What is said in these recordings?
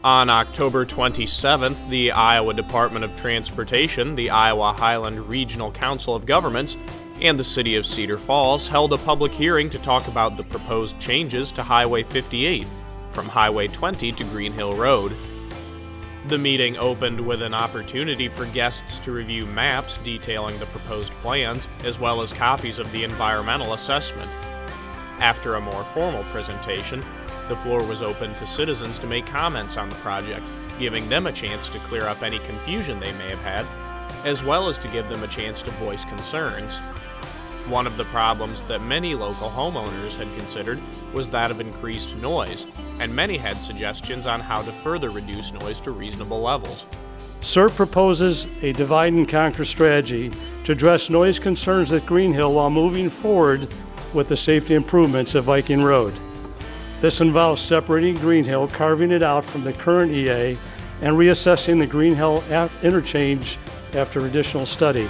On October 27th, the Iowa Department of Transportation, the Iowa Highland Regional Council of Governments, and the City of Cedar Falls held a public hearing to talk about the proposed changes to Highway 58 from Highway 20 to Green Hill Road. The meeting opened with an opportunity for guests to review maps detailing the proposed plans, as well as copies of the environmental assessment. After a more formal presentation, the floor was open to citizens to make comments on the project, giving them a chance to clear up any confusion they may have had, as well as to give them a chance to voice concerns. One of the problems that many local homeowners had considered was that of increased noise, and many had suggestions on how to further reduce noise to reasonable levels. CERT proposes a divide and conquer strategy to address noise concerns at Green Hill while moving forward with the safety improvements at Viking Road. This involves separating Green Hill, carving it out from the current EA, and reassessing the Green Hill interchange after additional study.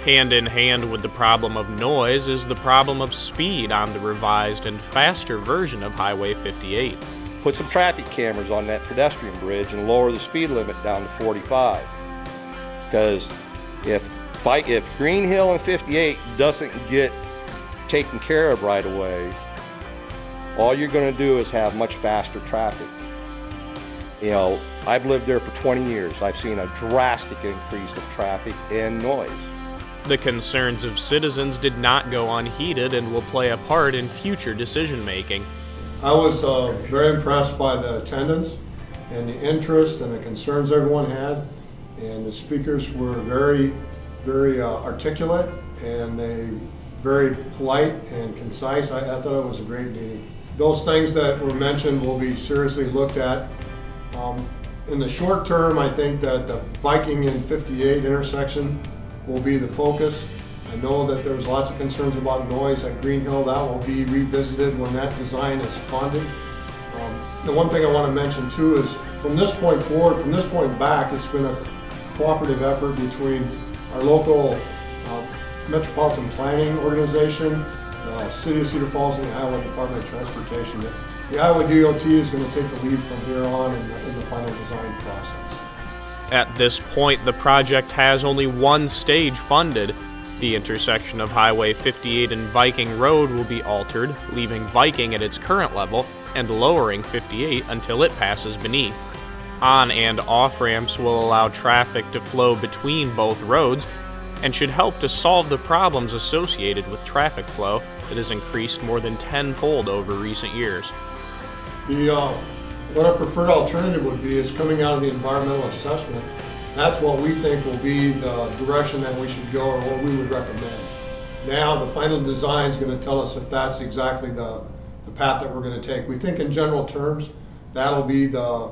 Hand in hand with the problem of noise is the problem of speed on the revised and faster version of Highway 58. Put some traffic cameras on that pedestrian bridge and lower the speed limit down to 45. Because if Green Hill and 58 doesn't get taken care of right away, all you're going to do is have much faster traffic. You know, I've lived there for 20 years. I've seen a drastic increase of traffic and noise. The concerns of citizens did not go unheeded and will play a part in future decision-making. I was very impressed by the attendance and the interest and the concerns everyone had. And the speakers were very, very articulate and very polite and concise. I thought it was a great meeting. Those things that were mentioned will be seriously looked at. In the short term, I think that the Viking and 58 intersection will be the focus. I know that there's lots of concerns about noise at Green Hill. That will be revisited when that design is funded. The one thing I want to mention too is from this point forward, from this point back, it's been a cooperative effort between our local metropolitan planning organization, the City of Cedar Falls, and the Iowa Department of Transportation. The Iowa DOT is going to take the lead from here on in the final design process. At this point, the project has only one stage funded. The intersection of Highway 58 and Viking Road will be altered, leaving Viking at its current level and lowering 58 until it passes beneath. On and off ramps will allow traffic to flow between both roads and should help to solve the problems associated with traffic flow that has increased more than tenfold over recent years. What our preferred alternative would be is coming out of the environmental assessment. That's what we think will be the direction that we should go or what we would recommend. Now the final design is going to tell us if that's exactly the path that we're going to take. We think in general terms that'll be the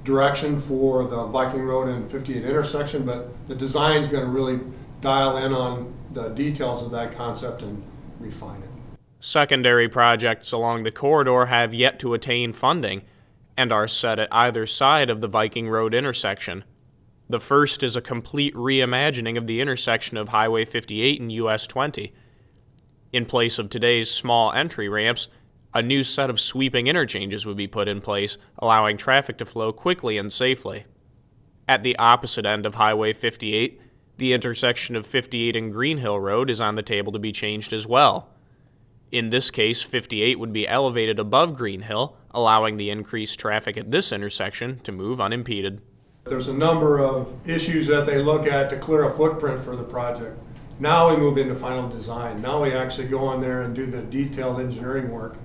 direction for the Viking Road and 58 intersection, but the design is going to really dial in on the details of that concept and refine it. Secondary projects along the corridor have yet to attain funding and are set at either side of the Viking Road intersection. The first is a complete reimagining of the intersection of Highway 58 and US 20. In place of today's small entry ramps, a new set of sweeping interchanges would be put in place, allowing traffic to flow quickly and safely. At the opposite end of Highway 58, the intersection of 58 and Green Hill Road is on the table to be changed as well. In this case, 58 would be elevated above Green Hill, allowing the increased traffic at this intersection to move unimpeded. There's a number of issues that they look at to clear a footprint for the project. Now we move into final design. Now we actually go in there and do the detailed engineering work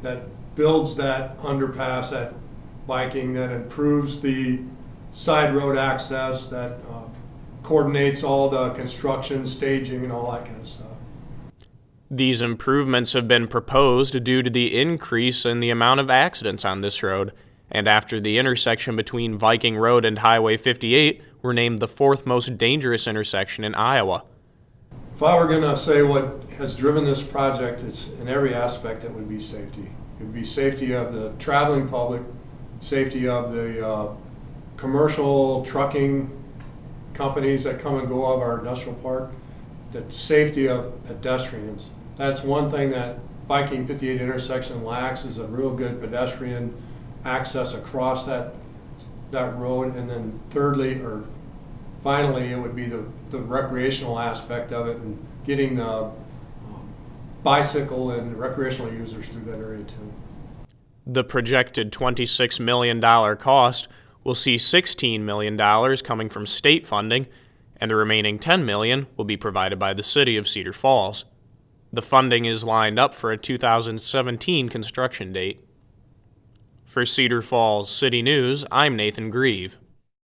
that builds that underpass at Viking, that improves the side road access, that coordinates all the construction, staging, and all that kind of stuff. These improvements have been proposed due to the increase in the amount of accidents on this road, and after the intersection between Viking Road and Highway 58 were named the fourth most dangerous intersection in Iowa. If I were going to say what has driven this project, it's in every aspect it would be safety. It would be safety of the traveling public, safety of the commercial trucking companies that come and go of our industrial park, the safety of pedestrians. That's one thing that Viking 58 intersection lacks, is a real good pedestrian access across that road, and then thirdly, or finally, it would be the recreational aspect of it and getting bicycle and recreational users through that area too. The projected $26 million cost will see $16 million coming from state funding, and the remaining $10 million will be provided by the city of Cedar Falls. The funding is lined up for a 2017 construction date. For Cedar Falls City News, I'm Nathan Grieve.